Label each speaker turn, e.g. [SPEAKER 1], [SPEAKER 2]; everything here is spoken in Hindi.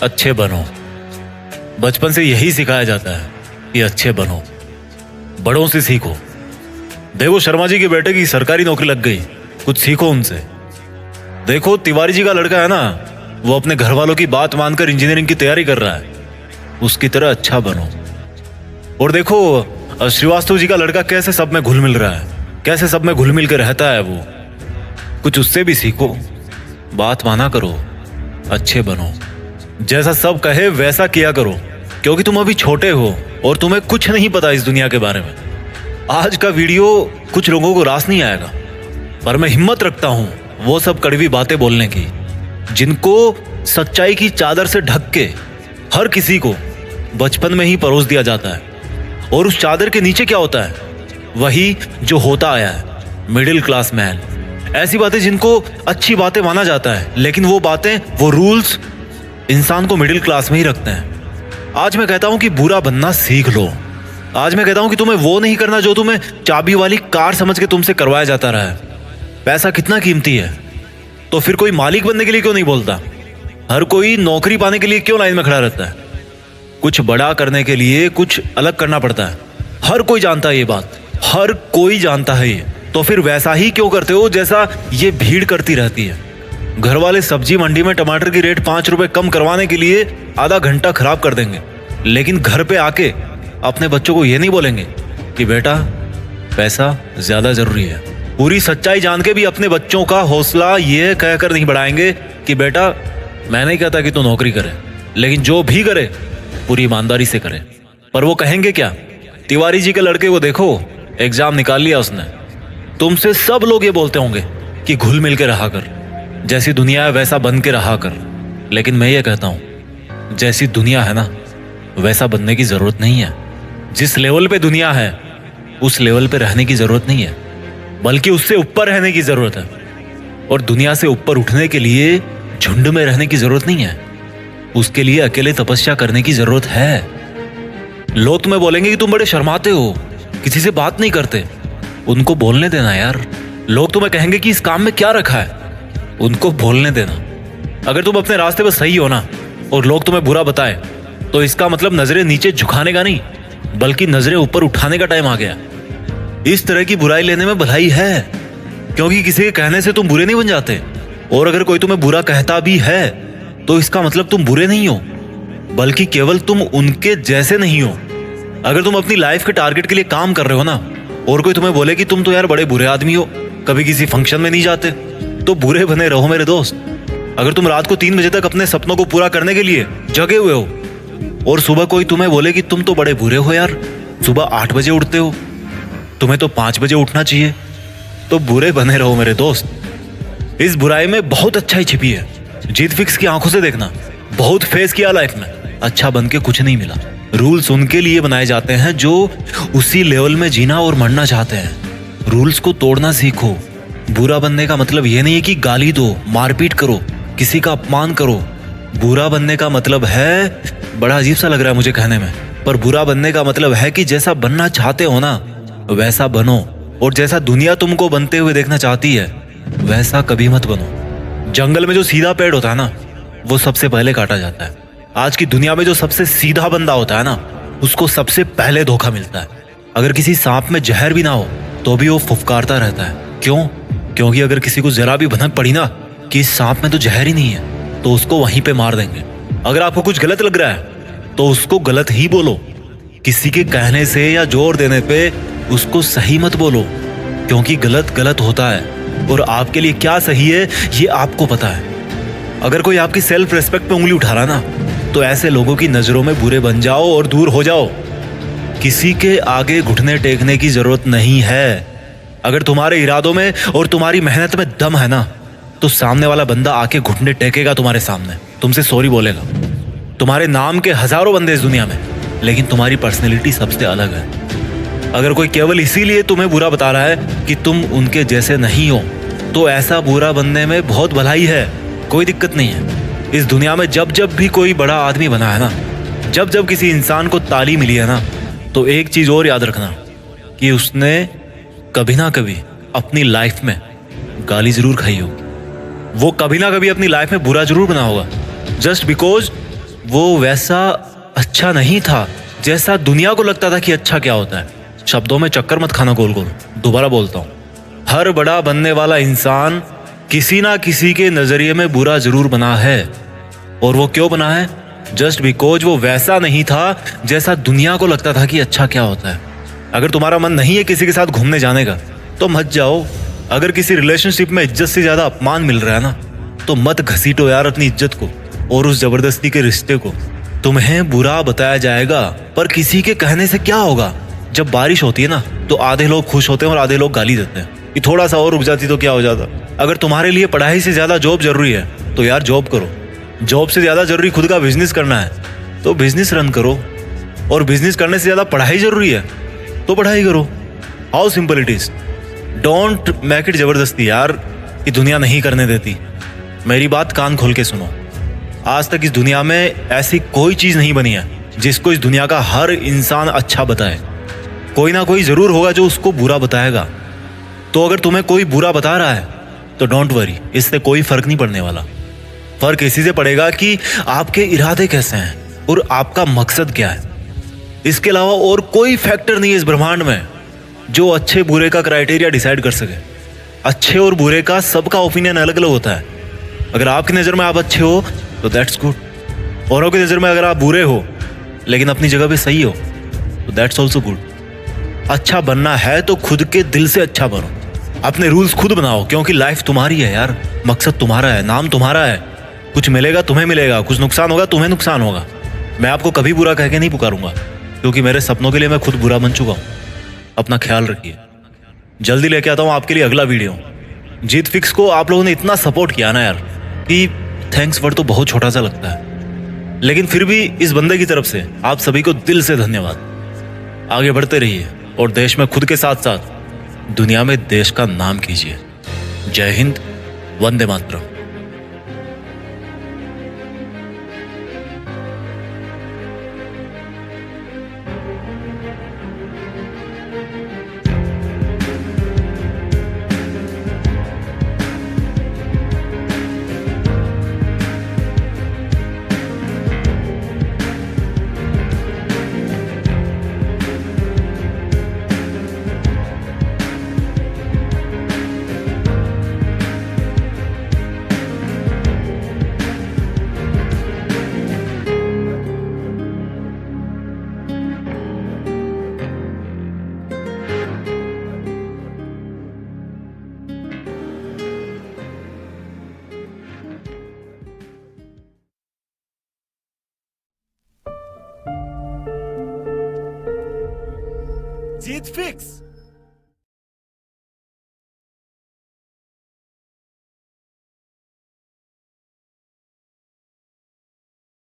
[SPEAKER 1] अच्छे बनो। बचपन से यही सिखाया जाता है कि अच्छे बनो, बड़ों से सीखो। देखो शर्मा जी के बेटे की सरकारी नौकरी लग गई, कुछ सीखो उनसे। देखो तिवारी जी का लड़का है ना, वो अपने घर वालों की बात मानकर इंजीनियरिंग की तैयारी कर रहा है, उसकी तरह अच्छा बनो। और देखो श्रीवास्तव जी का लड़का कैसे सब में घुल मिल रहा है, कैसे सब में घुल मिल के रहता है वो, कुछ उससे भी सीखो। बात माना करो, अच्छे बनो, जैसा सब कहे वैसा किया करो, क्योंकि तुम अभी छोटे हो और तुम्हें कुछ नहीं पता इस दुनिया के बारे में। आज का वीडियो कुछ लोगों को रास नहीं आएगा, पर मैं हिम्मत रखता हूं वो सब कड़वी बातें बोलने की, जिनको सच्चाई की चादर से ढक के हर किसी को बचपन में ही परोस दिया जाता है। और उस चादर के नीचे क्या होता है? वही जो होता आया है, मिडिल क्लास मैन। ऐसी बातें जिनको अच्छी बातें माना जाता है, लेकिन वो बातें, वो रूल्स इंसान को मिडिल क्लास में ही रखते हैं। आज मैं कहता हूं कि बुरा बनना सीख लो। आज मैं कहता हूं कि तुम्हें वो नहीं करना जो तुम्हें चाबी वाली कार समझ के तुमसे करवाया जाता रहा है। पैसा कितना कीमती है, तो फिर कोई मालिक बनने के लिए क्यों नहीं बोलता? हर कोई नौकरी पाने के लिए क्यों लाइन में खड़ा रहता है? कुछ बड़ा करने के लिए कुछ अलग करना पड़ता है। हर कोई जानता है ये बात, हर कोई जानता है ये। तो फिर वैसा ही क्यों करते हो जैसा ये भीड़ करती रहती है? घर वाले सब्जी मंडी में टमाटर की रेट 5 रुपए कम करवाने के लिए आधा घंटा खराब कर देंगे, लेकिन घर पे आके अपने बच्चों को ये नहीं बोलेंगे कि बेटा पैसा ज्यादा जरूरी है। पूरी सच्चाई जान के भी अपने बच्चों का हौसला ये कहकर नहीं बढ़ाएंगे कि बेटा मैं नहीं कहता कि तू नौकरी करे, लेकिन जो भी करे पूरी ईमानदारी से करे। पर वो कहेंगे क्या? तिवारी जी के लड़के को देखो, एग्जाम निकाल लिया उसने। तुमसे सब लोग ये बोलते होंगे कि घुल मिल के रहा कर, जैसी दुनिया है वैसा बन के रहा कर। लेकिन मैं ये कहता हूं, जैसी दुनिया है ना वैसा बनने की जरूरत नहीं है। जिस लेवल पे दुनिया है उस लेवल पे रहने की जरूरत नहीं है, बल्कि उससे ऊपर रहने की जरूरत है। और दुनिया से ऊपर उठने के लिए झुंड में रहने की जरूरत नहीं है, उसके लिए अकेले तपस्या करने की जरूरत है। लोग तुम्हें बोलेंगे कि तुम बड़े शर्माते हो, किसी से बात नहीं करते। उनको बोलने देना यार। लोग तुम्हें कहेंगे कि इस काम में क्या रखा है, उनको बोलने देना। अगर तुम अपने रास्ते पर सही हो ना और लोग तुम्हें बुरा बताए, तो इसका मतलब नजरें नीचे झुकाने का नहीं, बल्कि नजरें ऊपर उठाने का टाइम आ गया। इस तरह की बुराई लेने में भलाई है, क्योंकि किसी के कहने से तुम बुरे नहीं बन जाते। और अगर कोई तुम्हें बुरा कहता भी है तो इसका मतलब तुम बुरे नहीं हो, बल्कि केवल तुम उनके जैसे नहीं हो। अगर तुम अपनी लाइफ के टारगेट के लिए काम कर रहे हो ना, और कोई तुम्हें बोले कि तुम तो यार बड़े बुरे आदमी हो, कभी किसी फंक्शन में नहीं जाते, तो बुरे बने रहो मेरे दोस्त। अगर तुम रात को 3 बजे तक अपने सपनों को पूरा करने के लिए जगे हुए हो, और सुबह कोई तुम्हें बोले कि तुम तो बड़े बुरे हो यार, सुबह 8 बजे उठते हो, तुम्हें तो 5 बजे उठना चाहिए, तो बुरे बने रहो मेरे दोस्त। इस बुराई में बहुत अच्छाई छिपी है। जीत फिक्स की आंखों से देखना, बहुत फेस किया लाइफ में, अच्छा बन के कुछ नहीं मिला। रूल्स उनके लिए बनाए जाते हैं जो उसी लेवल में जीना और मरना चाहते हैं। रूल्स को तोड़ना सीखो। बुरा बनने का मतलब ये नहीं है कि गाली दो, मारपीट करो, किसी का अपमान करो। बुरा बनने का मतलब है, बड़ा अजीब सा लग रहा है मुझे कहने में, पर बुरा बनने का मतलब है कि जैसा बनना चाहते हो ना वैसा बनो, और जैसा दुनिया तुमको बनते हुए देखना चाहती है वैसा कभी मत बनो। जंगल में जो सीधा पेड़ होता है ना वो सबसे पहले काटा जाता है। आज की दुनिया में जो सबसे सीधा बंदा होता है ना उसको सबसे पहले धोखा मिलता है। अगर किसी सांप में जहर भी ना हो तो भी वो फुफकारता रहता है। क्यों? क्योंकि अगर किसी को जरा भी भनक पड़ी ना कि इस सांप में तो जहर ही नहीं है, तो उसको वहीं पे मार देंगे। अगर आपको कुछ गलत लग रहा है तो उसको गलत ही बोलो। किसी के कहने से या जोर देने पे उसको सही मत बोलो, क्योंकि गलत गलत होता है और आपके लिए क्या सही है ये आपको पता है। अगर कोई आपकी सेल्फ रिस्पेक्ट पे उंगली उठा रहा ना तो ऐसे लोगों की नजरों में बुरे बन जाओ और दूर हो जाओ। किसी के आगे घुटने टेकने की जरूरत नहीं है। अगर तुम्हारे इरादों में और तुम्हारी मेहनत में दम है ना तो सामने वाला बंदा आके घुटने टेकेगा तुम्हारे सामने, तुमसे सॉरी बोलेगा। तुम्हारे नाम के हजारों बंदे इस दुनिया में, लेकिन तुम्हारी पर्सनैलिटी सबसे अलग है। अगर कोई केवल इसीलिए तुम्हें बुरा बता रहा है कि तुम उनके जैसे नहीं हो, तो ऐसा बुरा बनने में बहुत भलाई है, कोई दिक्कत नहीं है। इस दुनिया में जब जब भी कोई बड़ा आदमी बना है ना, जब जब किसी इंसान को ताली मिली है ना, तो एक चीज और याद रखना कि उसने कभी ना कभी अपनी लाइफ में गाली जरूर खाई होगी। वो कभी ना कभी अपनी लाइफ में बुरा जरूर बना होगा, जस्ट बिकॉज वो वैसा अच्छा नहीं था जैसा दुनिया को लगता था कि अच्छा क्या होता है। शब्दों में चक्कर मत खाना गोल गोल। दोबारा बोलता हूँ, हर बड़ा बनने वाला इंसान किसी ना किसी के नजरिए में बुरा जरूर बना है। और वो क्यों बना है? जस्ट बिकॉज वो वैसा नहीं था जैसा दुनिया को लगता था कि अच्छा क्या होता है। अगर तुम्हारा मन नहीं है किसी के साथ घूमने जाने का तो मत जाओ। अगर किसी रिलेशनशिप में इज्जत से ज्यादा अपमान मिल रहा है ना तो मत घसीटो यार अपनी इज्जत को और उस जबरदस्ती के रिश्ते को। तुम्हें बुरा बताया जाएगा पर किसी के कहने से क्या होगा। जब बारिश होती है ना तो आधे लोग खुश होते हैं और आधे लोग गाली देते हैं कि थोड़ा सा और रुक जाती तो क्या हो जाता। अगर तुम्हारे लिए पढ़ाई से ज्यादा जॉब जरूरी है तो यार जॉब करो। जॉब से ज्यादा जरूरी खुद का बिजनेस करना है तो बिजनेस रन करो। और बिजनेस करने से ज्यादा पढ़ाई जरूरी है तो पढ़ाई करो। How simple it is. Don't make it जबरदस्ती यार कि दुनिया नहीं करने देती। मेरी बात कान खोल के सुनो। आज तक इस दुनिया में ऐसी कोई चीज नहीं बनी है जिसको इस दुनिया का हर इंसान अच्छा बताए। कोई ना कोई जरूर होगा जो उसको बुरा बताएगा। तो अगर तुम्हें कोई बुरा बता रहा है तो डोंट वरी, इससे कोई फर्क नहीं पड़ने वाला। फर्क इसी से पड़ेगा कि आपके इरादे कैसे हैं और आपका मकसद क्या है। इसके अलावा और कोई फैक्टर नहीं है इस ब्रह्मांड में जो अच्छे बुरे का क्राइटेरिया डिसाइड कर सके। अच्छे और बुरे का सबका ओपिनियन अलग अलग होता है। अगर आपकी नज़र में आप अच्छे हो तो दैट्स गुड। औरों की नज़र में अगर आप बुरे हो लेकिन अपनी जगह पे सही हो तो दैट्स ऑल्सो गुड। अच्छा बनना है तो खुद के दिल से अच्छा बनो। अपने रूल्स खुद बनाओ क्योंकि लाइफ तुम्हारी है यार। मकसद तुम्हारा है, नाम तुम्हारा है। कुछ मिलेगा तुम्हें मिलेगा, कुछ नुकसान होगा तुम्हें नुकसान होगा। मैं आपको कभी बुरा कह के नहीं पुकारूंगा क्योंकि मेरे सपनों के लिए मैं खुद बुरा बन चुका हूँ। अपना ख्याल रखिए। जल्दी लेके आता हूँ आपके लिए अगला वीडियो। जीत फिक्स को आप लोगों ने इतना सपोर्ट किया ना यार कि थैंक्स वर्ड तो बहुत छोटा सा लगता है, लेकिन फिर भी इस बंदे की तरफ से आप सभी को दिल से धन्यवाद। आगे बढ़ते रहिए और देश में खुद के साथ साथ दुनिया में देश का नाम कीजिए। जय हिंद, वंदे मातरम।
[SPEAKER 2] जीत फिक्स।